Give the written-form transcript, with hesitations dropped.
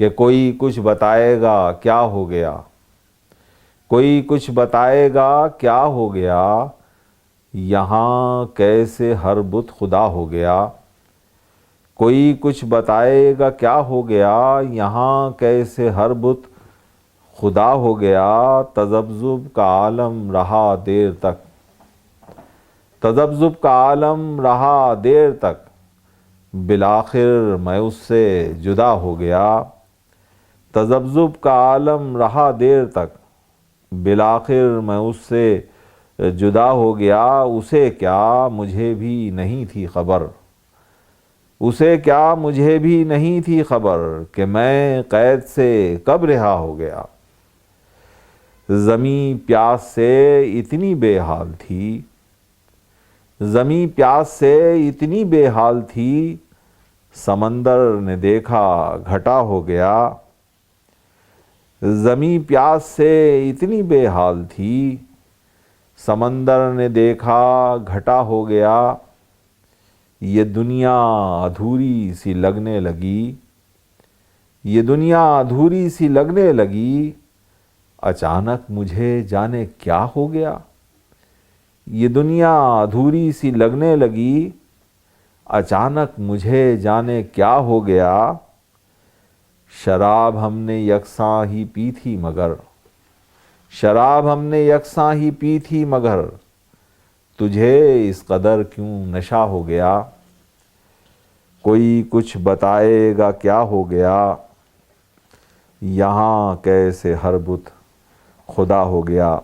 کہ کوئی کچھ بتائے گا کیا ہو گیا، کوئی کچھ بتائے گا کیا ہو گیا، یہاں کیسے ہر بت خدا ہو گیا، کوئی کچھ بتائے گا کیا ہو گیا، یہاں کیسے ہر بت خدا ہو گیا۔ تذبذب کا عالم رہا دیر تک، تذبذب کا عالم رہا دیر تک، بالآخر میں اس سے جدا ہو گیا۔ تذبذب کا عالم رہا دیر تک، بالآخر میں اس سے جدا ہو گیا۔ اسے کیا مجھے بھی نہیں تھی خبر، اسے کیا مجھے بھی نہیں تھی خبر، کہ میں قید سے کب رہا ہو گیا۔ زمیں پیاس سے اتنی بے حال تھی، زمیں پیاس سے اتنی بے حال تھی، سمندر نے دیکھا گھٹا ہو گیا۔ زمیں پیاس سے اتنی بے حال تھی، سمندر نے دیکھا گھٹا ہو گیا۔ یہ دنیا ادھوری سی لگنے لگی، یہ دنیا ادھوری سی لگنے لگی، اچانک مجھے جانے کیا ہو گیا۔ یہ دنیا ادھوری سی لگنے لگی، اچانک مجھے جانے کیا ہو گیا۔ شراب ہم نے یکساں ہی پی تھی مگر، شراب ہم نے یکساں ہی پی تھی مگر، تجھے اس قدر کیوں نشہ ہو گیا۔ کوئی کچھ بتائے گا کیا ہو گیا، یہاں کیسے ہر بت خدا ہو گیا۔